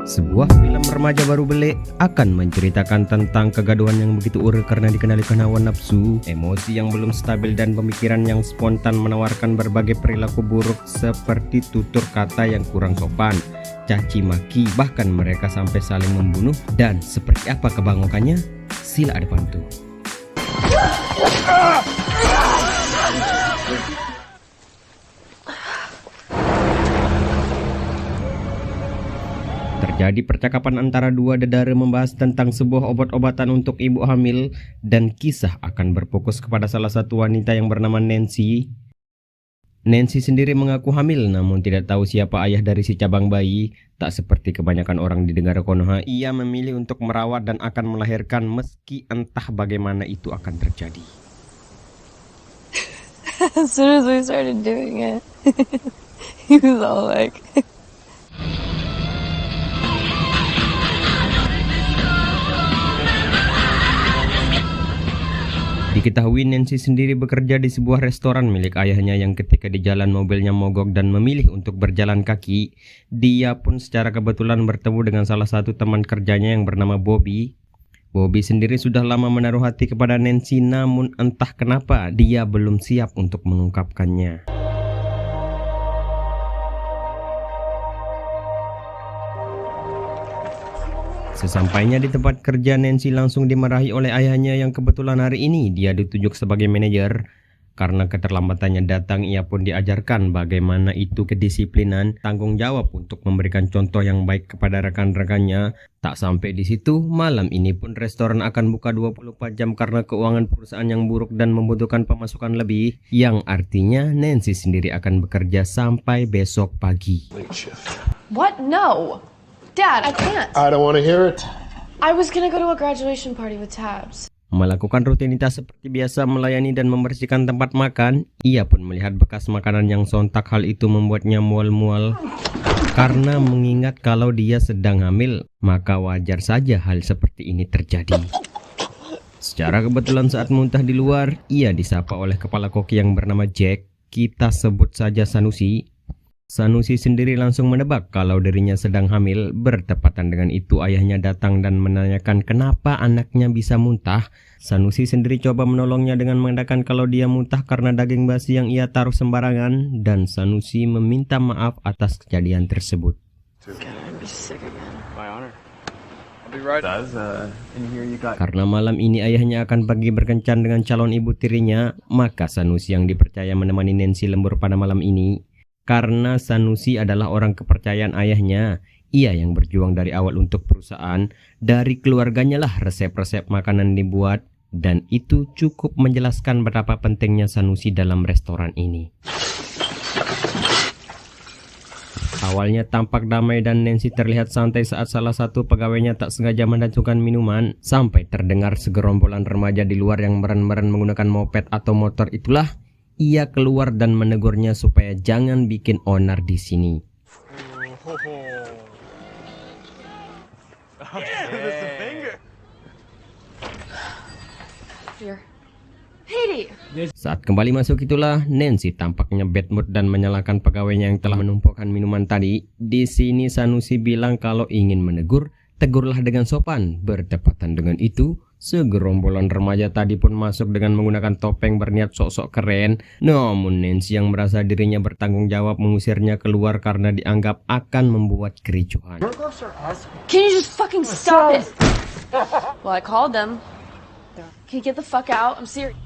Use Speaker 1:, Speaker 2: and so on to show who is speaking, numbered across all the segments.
Speaker 1: Sebuah film remaja baru belik akan menceritakan tentang kegaduhan yang begitu urut karena dikendalikan hawa nafsu, emosi yang belum stabil dan pemikiran yang spontan menawarkan berbagai perilaku buruk seperti tutur kata yang kurang sopan, caci maki, bahkan mereka sampai saling membunuh. Dan seperti apa kebangokannya? Sila ada pantun. Terjadi percakapan antara dua dedara membahas tentang sebuah obat-obatan untuk ibu hamil, dan kisah akan berfokus kepada salah satu wanita yang bernama Nancy. Nancy sendiri mengaku hamil namun tidak tahu siapa ayah dari si cabang bayi. Tak seperti kebanyakan orang di negara Konoha, ia memilih untuk merawat dan akan melahirkan meski entah bagaimana itu akan terjadi.
Speaker 2: As soon as we started doing it, he was all like...
Speaker 1: Diketahui Nancy sendiri bekerja di sebuah restoran milik ayahnya yang ketika di jalan mobilnya mogok dan memilih untuk berjalan kaki. Dia pun secara kebetulan bertemu dengan salah satu teman kerjanya yang bernama Bobby. Bobby sendiri sudah lama menaruh hati kepada Nancy, namun entah kenapa dia belum siap untuk mengungkapkannya. Sesampainya di tempat kerja, Nancy langsung dimarahi oleh ayahnya yang kebetulan hari ini dia ditunjuk sebagai manajer. Karena keterlambatannya datang, ia pun diajarkan bagaimana itu kedisiplinan, tanggung jawab untuk memberikan contoh yang baik kepada rekan-rekannya. Tak sampai di situ, malam ini pun restoran akan buka 24 jam karena keuangan perusahaan yang buruk dan membutuhkan pemasukan lebih. Yang artinya Nancy sendiri akan bekerja sampai besok pagi.
Speaker 2: What? No! Dad, I can't.
Speaker 3: I don't want to hear it.
Speaker 2: I was gonna go to a graduation party with Tabs.
Speaker 1: Melakukan rutinitas seperti biasa, melayani dan membersihkan tempat makan, ia pun melihat bekas makanan yang sontak. Hal itu membuatnya mual-mual. Karena mengingat kalau dia sedang hamil, maka wajar saja hal seperti ini terjadi. Secara kebetulan saat muntah di luar, ia disapa oleh kepala koki yang bernama Jack. Kita sebut saja Sanusi. Sanusi sendiri langsung menebak kalau dirinya sedang hamil. Bertepatan dengan itu ayahnya datang dan menanyakan kenapa anaknya bisa muntah. Sanusi sendiri coba menolongnya dengan mengatakan kalau dia muntah karena daging basi yang ia taruh sembarangan, dan Sanusi meminta maaf atas kejadian tersebut. Karena malam ini ayahnya akan pergi berkencan dengan calon ibu tirinya, maka Sanusi yang dipercaya menemani Nancy lembur pada malam ini. Karena Sanusi adalah orang kepercayaan ayahnya, ia yang berjuang dari awal untuk perusahaan, dari keluarganya lah resep-resep makanan dibuat, dan itu cukup menjelaskan betapa pentingnya Sanusi dalam restoran ini. Awalnya tampak damai dan Nancy terlihat santai saat salah satu pegawainya tak sengaja mendatangkan minuman, sampai terdengar segerombolan remaja di luar yang meren-meren menggunakan moped atau motor. Itulah ia keluar dan menegurnya supaya jangan bikin onar di sini. Saat kembali masuk itulah Nancy tampaknya bad mood dan menyalahkan pegawainya yang telah menumpukkan minuman tadi. Di sini Sanusi bilang kalau ingin menegur, tegurlah dengan sopan. Bertepatan dengan itu, segerombolan remaja tadi pun masuk dengan menggunakan topeng berniat sok-sok keren. Namun Nancy yang merasa dirinya bertanggung jawab mengusirnya keluar karena dianggap akan membuat kericuhan.
Speaker 2: Can you just fucking stop it? Well, I called them. Can you get the fuck out? I'm serious.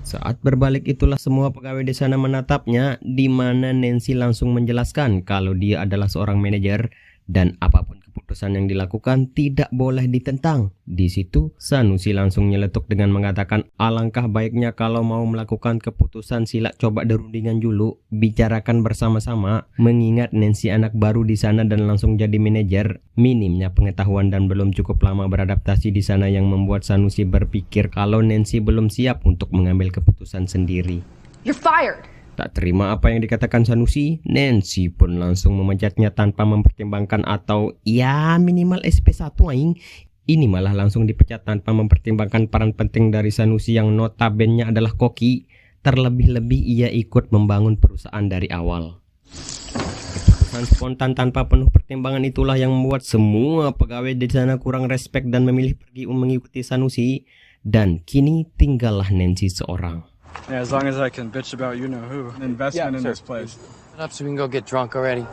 Speaker 1: Saat berbalik itulah semua pegawai di sana menatapnya, di mana Nancy langsung menjelaskan kalau dia adalah seorang manajer dan apapun keputusan yang dilakukan tidak boleh ditentang. Di situ Sanusi langsung nyeletuk dengan mengatakan alangkah baiknya kalau mau melakukan keputusan sila coba derundingan dulu, bicarakan bersama-sama. Mengingat Nancy anak baru di sana dan langsung jadi manajer, minimnya pengetahuan dan belum cukup lama beradaptasi di sana yang membuat Sanusi berpikir kalau Nancy belum siap untuk mengambil keputusan sendiri.
Speaker 2: You're fired.
Speaker 1: Tak terima apa yang dikatakan Sanusi, Nancy pun langsung memecatnya tanpa mempertimbangkan atau ya minimal SP1 aing. Ini malah langsung dipecat tanpa mempertimbangkan peran penting dari Sanusi yang notabene adalah koki. Terlebih-lebih ia ikut membangun perusahaan dari awal. Keputusan spontan tanpa penuh pertimbangan itulah yang membuat semua pegawai di sana kurang respek dan memilih pergi mengikuti Sanusi. Dan kini tinggallah Nancy seorang.
Speaker 3: Yeah, as long as I can bitch about you know who. Investment in this place.
Speaker 4: Shut up so we can go get drunk already.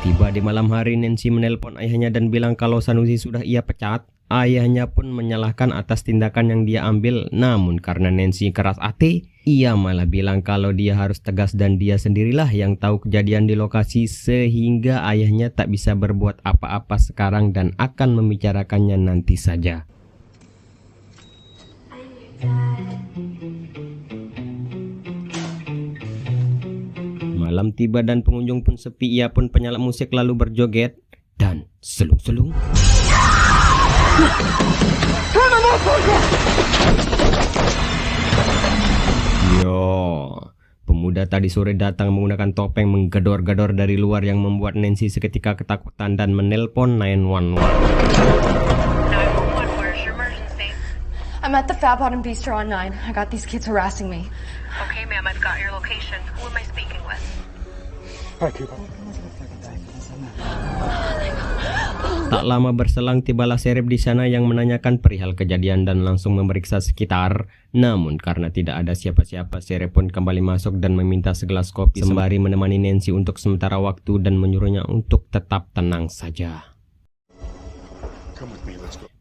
Speaker 1: Tiba di malam hari, Nancy menelpon ayahnya dan bilang kalau Sanusi sudah ia pecat. Ayahnya pun menyalahkan atas tindakan yang dia ambil. Namun karena Nancy keras hati, ia malah bilang kalau dia harus tegas dan dia sendirilah yang tahu kejadian di lokasi, sehingga ayahnya tak bisa berbuat apa-apa sekarang dan akan membicarakannya nanti saja. Malam tiba dan pengunjung pun sepi, ia pun penyala musik lalu berjoget dan selung-selung. Yo, pemuda tadi sore datang menggunakan topeng menggedor-gedor dari luar yang membuat Nancy seketika ketakutan dan menelpon 911.
Speaker 5: 911, where's your emergency?
Speaker 2: I'm at the Fat Bottom Bistro on 9. I got these kids harassing me.
Speaker 5: Okay, ma'am, I've got your location. Who am I speaking with?
Speaker 1: Tak lama berselang tibalah Sheriff di sana yang menanyakan perihal kejadian dan langsung memeriksa sekitar. Namun karena tidak ada siapa-siapa, Sheriff pun kembali masuk dan meminta segelas kopi sembari menemani Nancy untuk sementara waktu dan menyuruhnya untuk tetap tenang saja.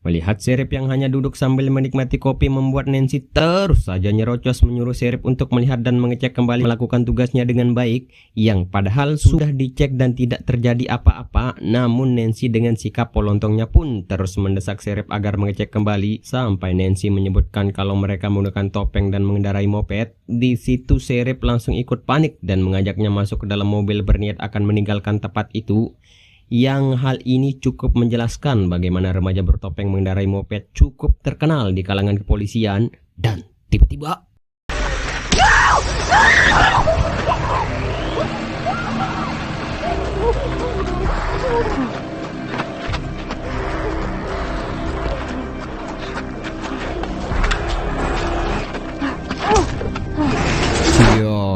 Speaker 1: Melihat Sheriff yang hanya duduk sambil menikmati kopi membuat Nancy terus saja nyerocos menyuruh Sheriff untuk melihat dan mengecek kembali melakukan tugasnya dengan baik, yang padahal sudah dicek dan tidak terjadi apa-apa. Namun Nancy dengan sikap polontongnya pun terus mendesak Sheriff agar mengecek kembali sampai Nancy menyebutkan kalau mereka menggunakan topeng dan mengendarai moped. Di situ Sheriff langsung ikut panik dan mengajaknya masuk ke dalam mobil berniat akan meninggalkan tempat itu. Yang hal ini cukup menjelaskan bagaimana remaja bertopeng mengendarai moped cukup terkenal di kalangan kepolisian. Dan tiba-tiba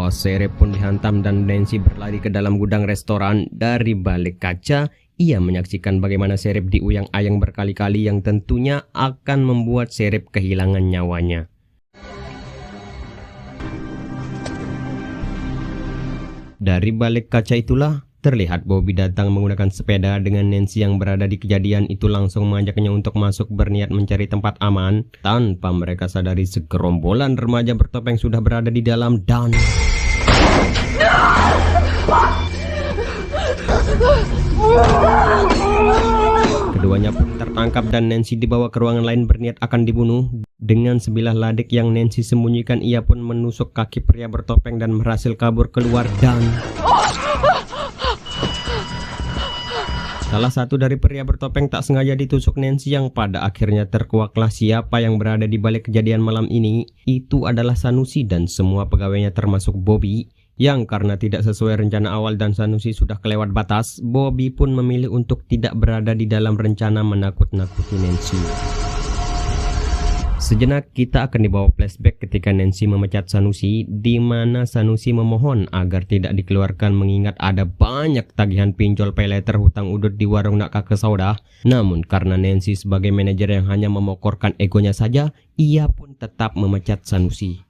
Speaker 1: Sheriff pun dihantam dan Nancy berlari ke dalam gudang restoran. Dari balik kaca, ia menyaksikan bagaimana Sheriff diuyang-ayang berkali-kali yang tentunya akan membuat Sheriff kehilangan nyawanya. Dari balik kaca itulah terlihat Bobby datang menggunakan sepeda dengan Nancy yang berada di kejadian itu langsung mengajaknya untuk masuk berniat mencari tempat aman. Tanpa mereka sadari segerombolan remaja bertopeng sudah berada di dalam dan keduanya pun tertangkap dan Nancy dibawa ke ruangan lain berniat akan dibunuh. Dengan sebilah ladik yang Nancy sembunyikan, ia pun menusuk kaki pria bertopeng dan berhasil kabur keluar dan salah satu dari pria bertopeng tak sengaja ditusuk Nancy yang pada akhirnya terkuaklah siapa yang berada di balik kejadian malam ini. Itu adalah Sanusi dan semua pegawainya termasuk Bobby. Yang karena tidak sesuai rencana awal dan Sanusi sudah kelewat batas, Bobby pun memilih untuk tidak berada di dalam rencana menakut-nakuti Nancy. Sejenak kita akan dibawa flashback ketika Nancy memecat Sanusi, di mana Sanusi memohon agar tidak dikeluarkan mengingat ada banyak tagihan pinjol paylater hutang udut di warung Nak Kakek Saudah. Namun karena Nancy sebagai manajer yang hanya memokorkan egonya saja, ia pun tetap memecat Sanusi.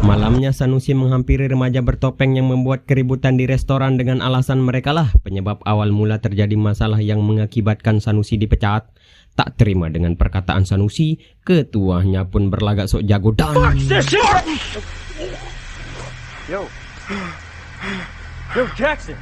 Speaker 1: Malamnya Sanusi menghampiri remaja bertopeng yang membuat keributan di restoran dengan alasan merekalah penyebab awal mula terjadi masalah yang mengakibatkan Sanusi dipecat. Tak terima dengan perkataan Sanusi, ketuanya pun berlagak sok jago dan
Speaker 3: Yo, Jackson.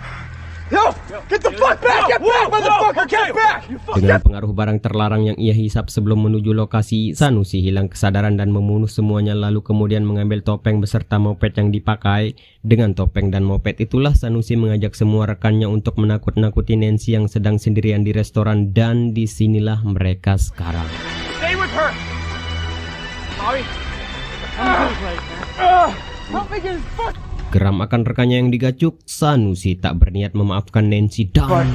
Speaker 3: Yo, get the fuck back! Get back, motherfucker! Get back!
Speaker 1: Dengan pengaruh barang terlarang yang ia hisap sebelum menuju lokasi, Sanusi hilang kesadaran dan membunuh semuanya, lalu kemudian mengambil topeng beserta moped yang dipakai. Dengan topeng dan moped itulah Sanusi mengajak semua rekannya untuk menakut-nakuti Nancy yang sedang sendirian di restoran, dan disinilah mereka sekarang.
Speaker 3: Stay with her. Bobby. Help me get his fuck.
Speaker 1: Geram akan rekannya yang digacuk, Sanusi tak berniat memaafkan Nancy dan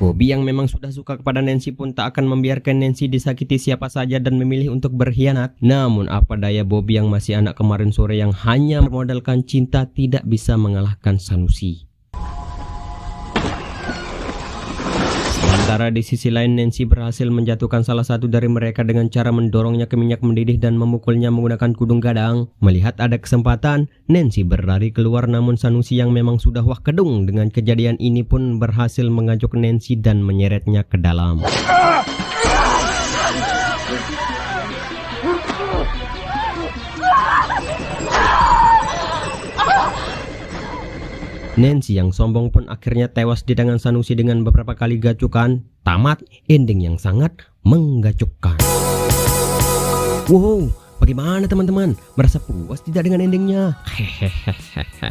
Speaker 1: Bobby yang memang sudah suka kepada Nancy pun tak akan membiarkan Nancy disakiti siapa saja dan memilih untuk berkhianat. Namun apa daya, Bobby yang masih anak kemarin sore yang hanya bermodalkan cinta tidak bisa mengalahkan Sanusi. Sementara di sisi lain, Nancy berhasil menjatuhkan salah satu dari mereka dengan cara mendorongnya ke minyak mendidih dan memukulnya menggunakan kudung gadang. Melihat ada kesempatan, Nancy berlari keluar, namun Sanusi yang memang sudah wah kedung dengan kejadian ini pun berhasil mengajuk Nancy dan menyeretnya ke dalam. Nancy yang sombong pun akhirnya tewas di tangan Sanusi dengan beberapa kali gacukan. Tamat ending yang sangat menggacukkan. Wow, bagaimana teman-teman? Merasa puas tidak dengan endingnya?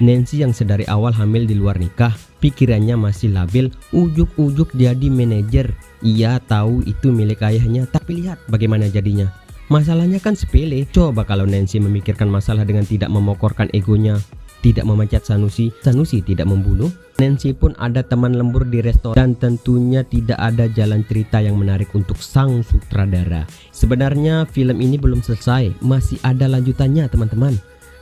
Speaker 1: Nancy yang sedari awal hamil di luar nikah, pikirannya masih labil, ujuk-ujuk jadi manajer. Ia tahu itu milik ayahnya, tapi lihat bagaimana jadinya. Masalahnya kan sepele. Coba kalau Nancy memikirkan masalah dengan tidak memokorkan egonya, tidak memecat Sanusi, Sanusi tidak membunuh, Nancy pun ada teman lembur di restoran, dan tentunya tidak ada jalan cerita yang menarik untuk sang sutradara. Sebenarnya film ini belum selesai, masih ada lanjutannya teman-teman.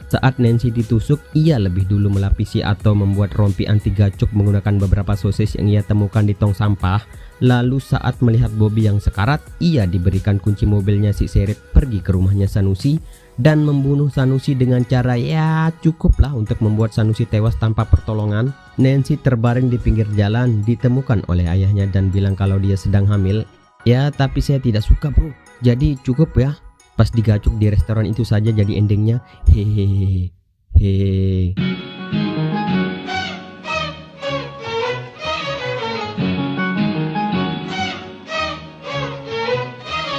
Speaker 1: Saat Nancy ditusuk, ia lebih dulu melapisi atau membuat rompi anti gacuk menggunakan beberapa sosis yang ia temukan di tong sampah. Lalu saat melihat Bobby yang sekarat, ia diberikan kunci mobilnya si Seret, pergi ke rumahnya Sanusi dan membunuh Sanusi dengan cara ya cukuplah untuk membuat Sanusi tewas tanpa pertolongan. Nancy terbaring di pinggir jalan, ditemukan oleh ayahnya dan bilang kalau dia sedang hamil. Ya tapi saya tidak suka bro, jadi cukup ya. Pas digacuk di restoran itu saja jadi endingnya. Hehehe.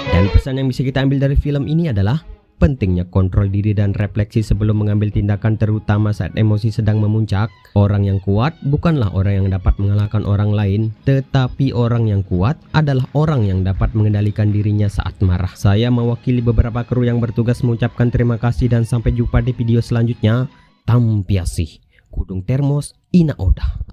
Speaker 1: Dan pesan yang bisa kita ambil dari film ini adalah pentingnya kontrol diri dan refleksi sebelum mengambil tindakan, terutama saat emosi sedang memuncak. Orang yang kuat bukanlah orang yang dapat mengalahkan orang lain, tetapi orang yang kuat adalah orang yang dapat mengendalikan dirinya saat marah. Saya mewakili beberapa kru yang bertugas mengucapkan terima kasih dan sampai jumpa di video selanjutnya. Tampiasih, Kudung Termos, Ina Oda.